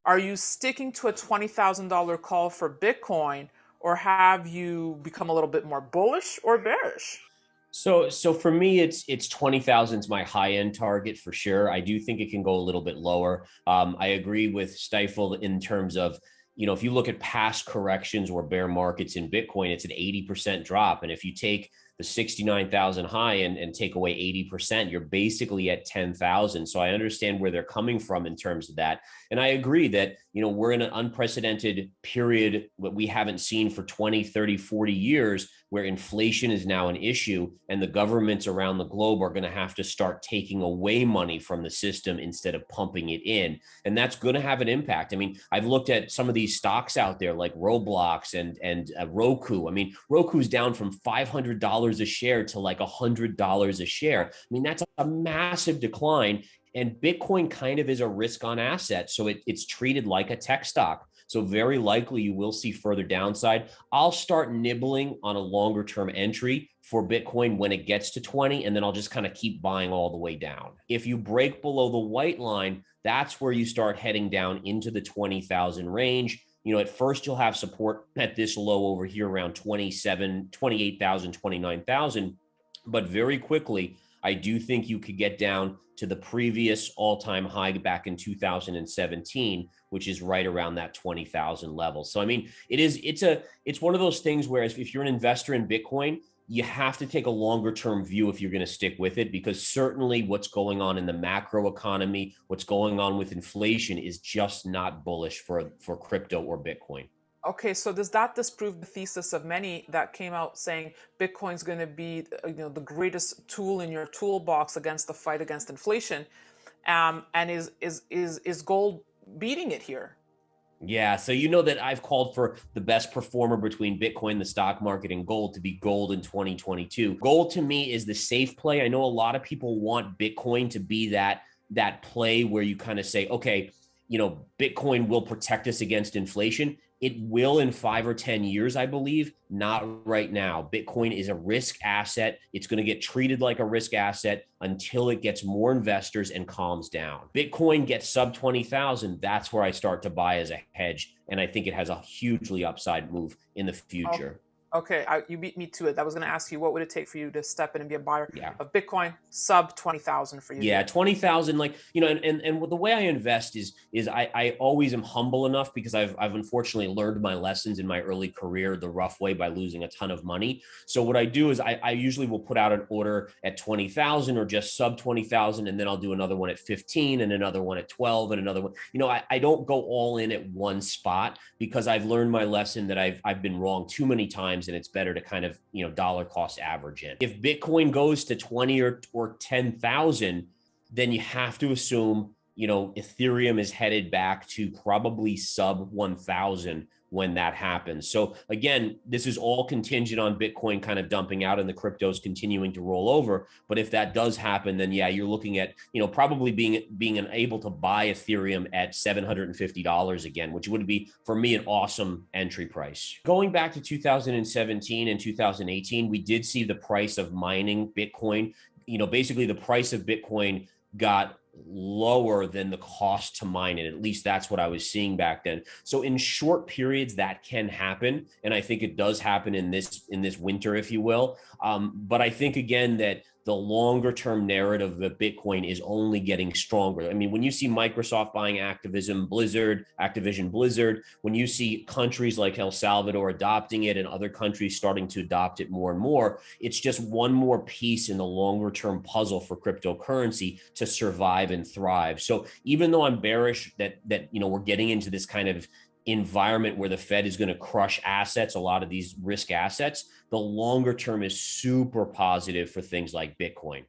Are you sticking to a $20,000 call for Bitcoin, or have you become a little bit more bullish or bearish? So for me, it's 20,000 is my high end target for sure. I do think it can go a little bit lower. I agree with Stifle in terms of, if you look at past corrections or bear markets in Bitcoin, it's an 80% drop. And if you take the 69,000 high and take away 80%, you're basically at 10,000. So I understand where they're coming from in terms of that. And I agree that, we're in an unprecedented period that we haven't seen for 20, 30, 40 years, where inflation is now an issue and the governments around the globe are going to have to start taking away money from the system instead of pumping it in. And that's going to have an impact. I mean, I've looked at some of these stocks out there like Roblox and Roku. I mean, Roku's down from $500 a share to like $100 a share. I mean, that's a massive decline. And Bitcoin kind of is a risk on asset. So it's treated like a tech stock. So very likely you will see further downside. I'll start nibbling on a longer term entry for Bitcoin when it gets to 20, and then I'll just kind of keep buying all the way down. If you break below the white line, that's where you start heading down into the 20,000 range. At first you'll have support at this low over here around 27, 28,000, 29,000, but very quickly, I do think you could get down to the previous all-time high back in 2017, which is right around that 20,000 level. So, I mean, it's one of those things where if you're an investor in Bitcoin, you have to take a longer term view if you're going to stick with it, because certainly what's going on in the macro economy, what's going on with inflation is just not bullish for crypto or Bitcoin. Okay, so does that disprove the thesis of many that came out saying Bitcoin's going to be, the greatest tool in your toolbox against the fight against inflation, and is gold beating it here? Yeah, so you know that I've called for the best performer between Bitcoin, the stock market, and gold to be gold in 2022. Gold to me is the safe play. I know a lot of people want Bitcoin to be that play where you kind of say, okay, Bitcoin will protect us against inflation. It will in 5 or 10 years, I believe, not right now. Bitcoin is a risk asset. It's going to get treated like a risk asset until it gets more investors and calms down. Bitcoin gets sub 20,000. That's where I start to buy as a hedge. And I think it has a hugely upside move in the future. Okay, you beat me to it. I was going to ask you, what would it take for you to step in and be a buyer Yeah. of Bitcoin sub 20,000 for you Yeah, here? 20,000, like, and the way I invest is I always am humble enough, because I've unfortunately learned my lessons in my early career the rough way by losing a ton of money. So what I do is I usually will put out an order at 20,000 or just sub 20,000, and then I'll do another one at 15 and another one at 12 and another one. I don't go all in at one spot, because I've learned my lesson that I've been wrong too many times, and it's better to kind of, dollar cost average in. If Bitcoin goes to 20 or 10,000, then you have to assume, Ethereum is headed back to probably sub 1,000 when that happens. So again, this is all contingent on Bitcoin kind of dumping out and the cryptos continuing to roll over. But if that does happen, then yeah, you're looking at, probably being able to buy Ethereum at $750 again, which would be for me an awesome entry price. Going back to 2017 and 2018, we did see the price of mining Bitcoin. Basically the price of Bitcoin got lower than the cost to mine it. At least that's what I was seeing back then. So in short periods, that can happen, and I think it does happen in this winter, if you will. But I think again that the longer term narrative of Bitcoin is only getting stronger. I mean, when you see Microsoft buying Activision Blizzard, when you see countries like El Salvador adopting it and other countries starting to adopt it more and more, it's just one more piece in the longer term puzzle for cryptocurrency to survive and thrive. So even though I'm bearish that we're getting into this kind of environment where the Fed is going to crush assets, a lot of these risk assets, the longer term is super positive for things like Bitcoin.